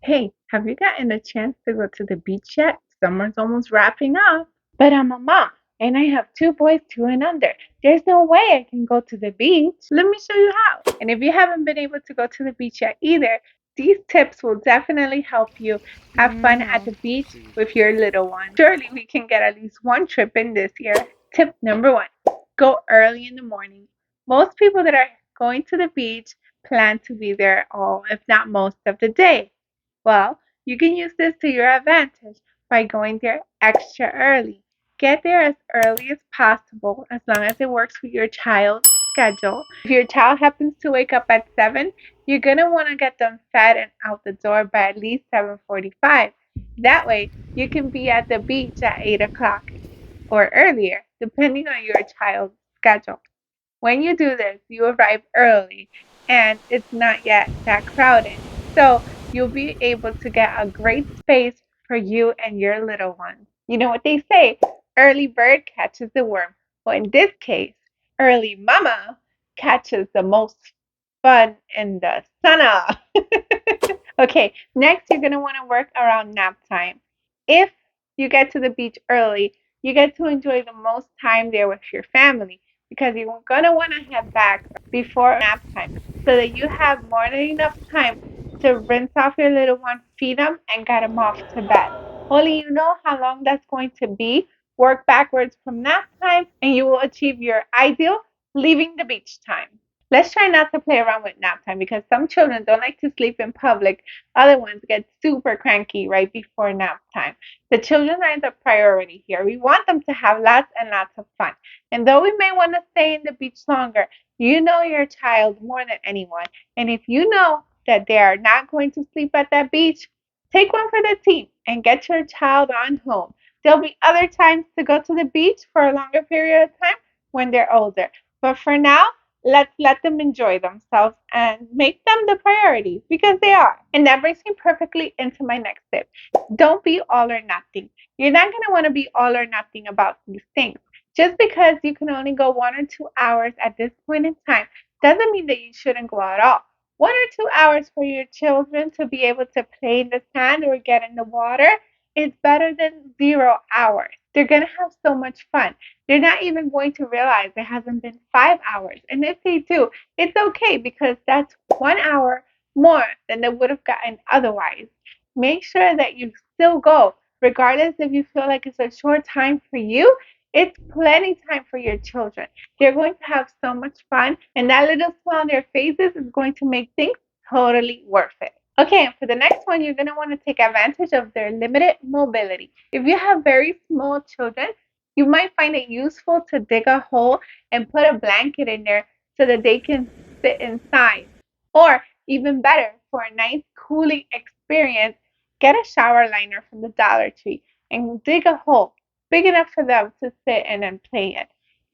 Hey, have you gotten a chance to go to the beach yet? Summer's almost wrapping up. But I'm a mom and I have two boys, two and under. There's no way I can go to the beach. Let me show you how. And if you haven't been able to go to the beach yet either, these tips will definitely help you have fun at the beach with your little one. Surely we can get at least one trip in this year. Tip number one, go early in the morning. Most people that are going to the beach plan to be there all, if not most of the day. Well, you can use this to your advantage by going there extra early. Get there as early as possible as long as it works with your child's schedule. If your child happens to wake up at 7, you're going to want to get them fed and out the door by at least 7:45. That way, you can be at the beach at 8 o'clock or earlier, depending on your child's schedule. When you do this, you arrive early and it's not yet that crowded. So you'll be able to get a great space for you and your little one. You know what they say, early bird catches the worm. Well, in this case, early mama catches the most fun in the sun. Okay, next you're going to want to work around nap time. If you get to the beach early, you get to enjoy the most time there with your family because you're going to want to head back before nap time so that you have more than enough time to rinse off your little one, feed them, and get them off to bed. Only you know how long that's going to be. Work backwards from nap time, and you will achieve your ideal leaving the beach time. Let's try not to play around with nap time because some children don't like to sleep in public. Other ones get super cranky right before nap time. The children are the priority here. We want them to have lots and lots of fun. And though we may want to stay in the beach longer, you know your child more than anyone. And if you know that they are not going to sleep at that beach, take one for the team and get your child on home. There'll be other times to go to the beach for a longer period of time when they're older. But for now, let's let them enjoy themselves and make them the priority because they are. And that brings me perfectly into my next tip. Don't be all or nothing. You're not going to want to be all or nothing about these things. Just because you can only go 1 or 2 hours at this point in time doesn't mean that you shouldn't go at all. 1 or 2 hours for your children to be able to play in the sand or get in the water is better than 0 hours. They're going to have so much fun. They're not even going to realize it hasn't been 5 hours. And if they do, it's okay because that's 1 hour more than they would have gotten otherwise. Make sure that you still go, regardless if you feel like it's a short time for you. It's plenty time for your children. They're going to have so much fun, and that little smile on their faces is going to make things totally worth it. Okay, and for the next one, you're going to want to take advantage of their limited mobility. If you have very small children, you might find it useful to dig a hole and put a blanket in there so that they can sit inside. Or even better, for a nice cooling experience, get a shower liner from the Dollar Tree and dig a hole big enough for them to sit in and play in.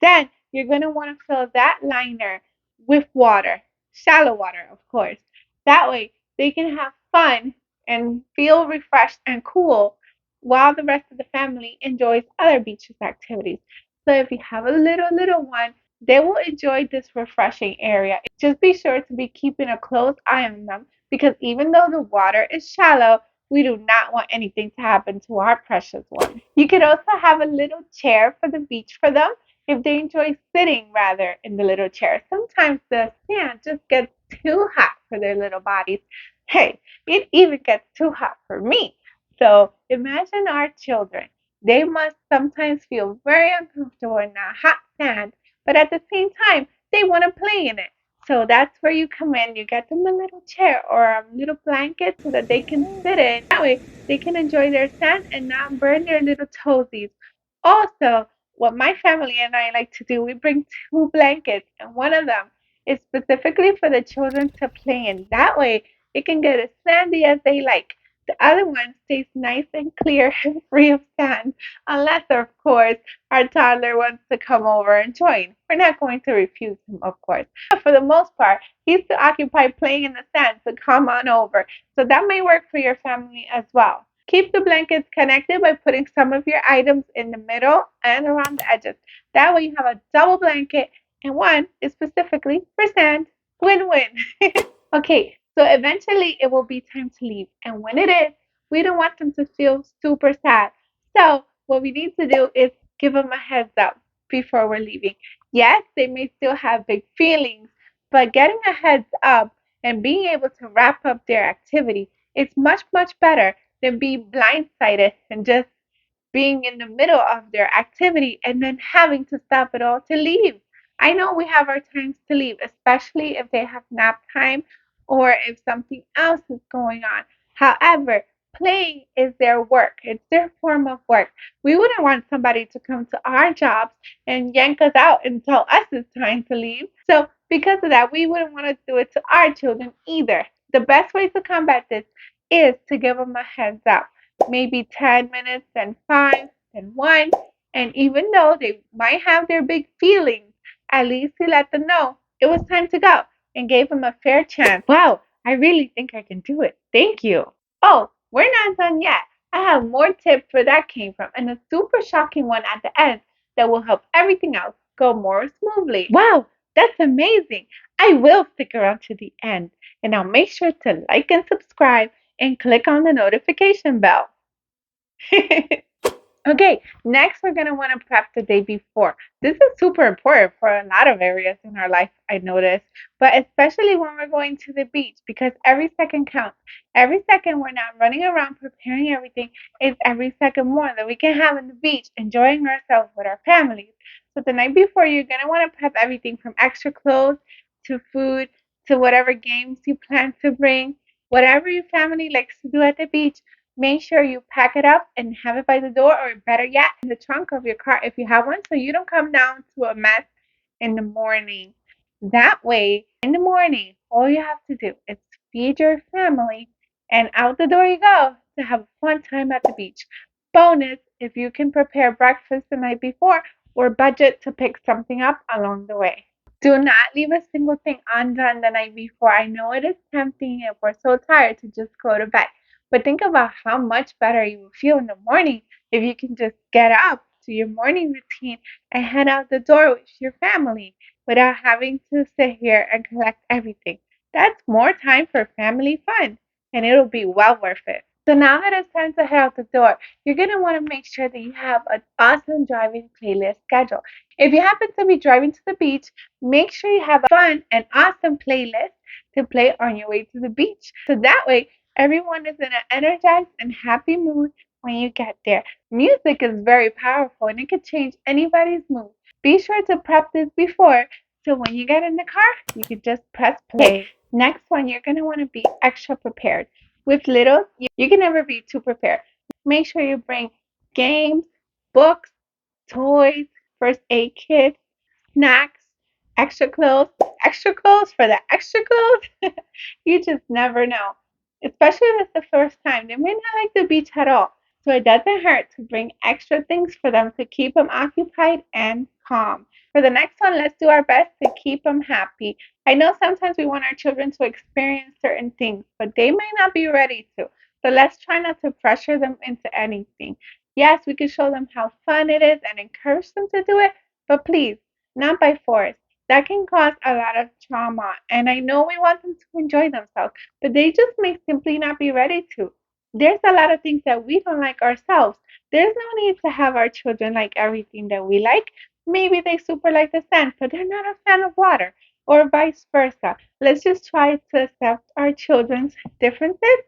Then you're going to want to fill that liner with water, shallow water, of course. That way they can have fun and feel refreshed and cool while the rest of the family enjoys other beaches activities. So if you have a little one, they will enjoy this refreshing area. Just be sure to be keeping a close eye on them because even though the water is shallow, we do not want anything to happen to our precious one. You could also have a little chair for the beach for them if they enjoy sitting rather in the little chair. Sometimes the sand just gets too hot for their little bodies. Hey, it even gets too hot for me. So imagine our children. They must sometimes feel very uncomfortable in that hot sand, but at the same time, they want to play in it. So that's where you come in. You get them a little chair or a little blanket so that they can sit in. That way, they can enjoy their sand and not burn their little toesies. Also, what my family and I like to do, we bring two blankets, and one of them is specifically for the children to play in. That way, they can get as sandy as they like. The other one stays nice and clear and free of sand, unless, of course, our toddler wants to come over and join. We're not going to refuse him, of course. But for the most part, he's too occupied playing in the sand to come on over. So that may work for your family as well. Keep the blankets connected by putting some of your items in the middle and around the edges. That way you have a double blanket and one is specifically for sand. Win-win. Okay, So eventually it will be time to leave. And when it is, we don't want them to feel super sad. So what we need to do is give them a heads up before we're leaving. Yes, they may still have big feelings, but getting a heads up and being able to wrap up their activity is much, much better than being blindsided and just being in the middle of their activity and then having to stop it all to leave. I know we have our times to leave, especially if they have nap time or if something else is going on. However, playing is their work. It's their form of work. We wouldn't want somebody to come to our jobs and yank us out and tell us it's time to leave. So, because of that, we wouldn't want to do it to our children either. The best way to combat this is to give them a heads up, maybe 10 minutes, then 5, then 1. And even though they might have their big feelings, at least you let them know it was time to go and gave them a fair chance. Wow, I really think I can do it. Thank you. Oh, we're not done yet. I have more tips where that came from and a super shocking one at the end that will help everything else go more smoothly. Wow, that's amazing. I will stick around to the end and I'll make sure to like and subscribe and click on the notification bell. Okay, next we're going to want to prep the day before. This is super important for a lot of areas in our life, I noticed, but especially when we're going to the beach because every second counts. Every second we're not running around preparing everything is every second more that we can have on the beach, enjoying ourselves with our families. So the night before, you're going to want to prep everything from extra clothes to food to whatever games you plan to bring, whatever your family likes to do at the beach. Make sure you pack it up and have it by the door, or better yet, in the trunk of your car if you have one, so you don't come down to a mess in the morning. That way, in the morning, all you have to do is feed your family, and out the door you go to have a fun time at the beach. Bonus if you can prepare breakfast the night before or budget to pick something up along the way. Do not leave a single thing undone the night before. I know it is tempting if we're so tired to just go to bed. But think about how much better you will feel in the morning if you can just get up to your morning routine and head out the door with your family without having to sit here and collect everything. That's more time for family fun, and it'll be well worth it. So now that it's time to head out the door, you're going to want to make sure that you have an awesome driving playlist schedule. If you happen to be driving to the beach, make sure you have a fun and awesome playlist to play on your way to the beach. So that way, everyone is in an energized and happy mood when you get there. Music is very powerful and it can change anybody's mood. Be sure to prep this before so when you get in the car, you can just press play. Next one, you're going to want to be extra prepared. With little, you can never be too prepared. Make sure you bring games, books, toys, first aid kit, snacks, extra clothes for the extra clothes. You just never know. Especially if it's the first time. They may not like the beach at all. So it doesn't hurt to bring extra things for them to keep them occupied and calm. For the next one, let's do our best to keep them happy. I know sometimes we want our children to experience certain things, but they might not be ready to. So let's try not to pressure them into anything. Yes, we can show them how fun it is and encourage them to do it, but please, not by force. That can cause a lot of trauma. And I know we want them to enjoy themselves, but they just may simply not be ready to. There's a lot of things that we don't like ourselves. There's no need to have our children like everything that we like. Maybe they super like the sand, but they're not a fan of water, or vice versa. Let's just try to accept our children's differences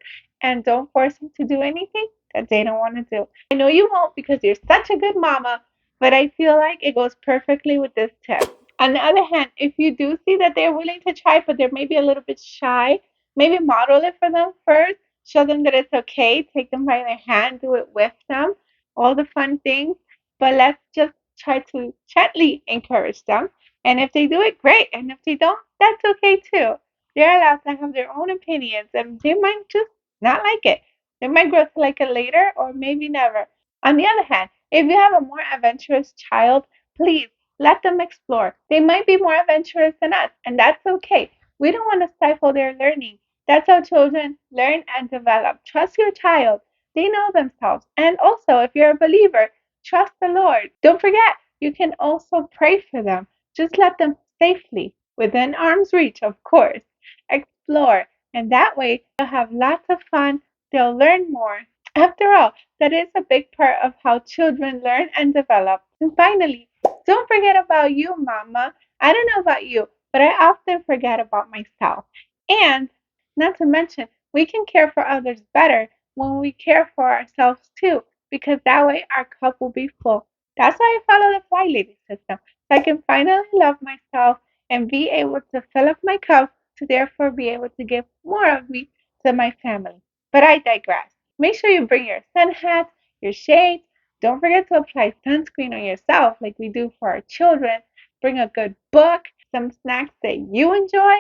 and don't force them to do anything that they don't want to do. I know you won't because you're such a good mama, but I feel like it goes perfectly with this tip. On the other hand, if you do see that they're willing to try, but they're maybe a little bit shy, maybe model it for them first. Show them that it's okay. Take them by their hand. Do it with them. All the fun things. But let's just try to gently encourage them. And if they do it, great. And if they don't, that's okay too. They're allowed to have their own opinions and they might just not like it. They might grow to like it later or maybe never. On the other hand, if you have a more adventurous child, please let them explore. They might be more adventurous than us, and that's okay. We don't want to stifle their learning. That's how children learn and develop. Trust your child. They know themselves. And also, if you're a believer, trust the Lord. Don't forget, you can also pray for them. Just let them safely, within arm's reach, of course, explore. And that way, they'll have lots of fun, they'll learn more. After all, that is a big part of how children learn and develop. And finally, don't forget about you, Mama. I don't know about you, but I often forget about myself. And not to mention, we can care for others better when we care for ourselves too, because that way our cup will be full. That's why I follow the Fly Lady system, so I can finally love myself and be able to fill up my cup to therefore be able to give more of me to my family. But I digress. Make sure you bring your sun hats, your shades. Don't forget to apply sunscreen on yourself like we do for our children. Bring a good book, some snacks that you enjoy.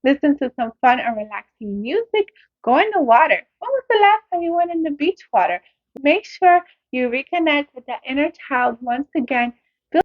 Listen to some fun and relaxing music. Go in the water. When was the last time you went in the beach water? Make sure you reconnect with that inner child once again.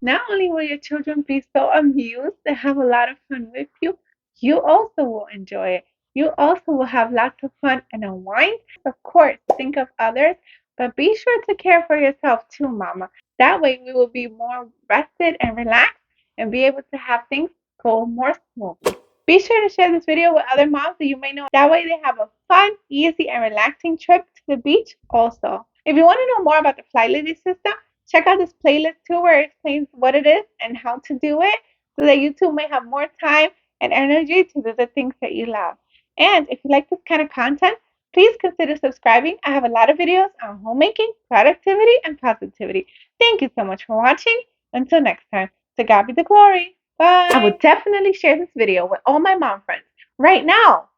Not only will your children be so amused and have a lot of fun with you, you also will enjoy it. You also will have lots of fun and unwind. Of course, think of others, but be sure to care for yourself too, Mama. That way, we will be more rested and relaxed and be able to have things go more smoothly. Be sure to share this video with other moms that you may know. That way, they have a fun, easy, and relaxing trip to the beach also. If you want to know more about the Fly Lady system, check out this playlist too where it explains what it is and how to do it so that you too may have more time and energy to do the things that you love. And if you like this kind of content, please consider subscribing. I have a lot of videos on homemaking, productivity, and positivity. Thank you so much for watching. Until next time, to God be the glory. Bye. I will definitely share this video with all my mom friends right now.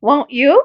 Won't you?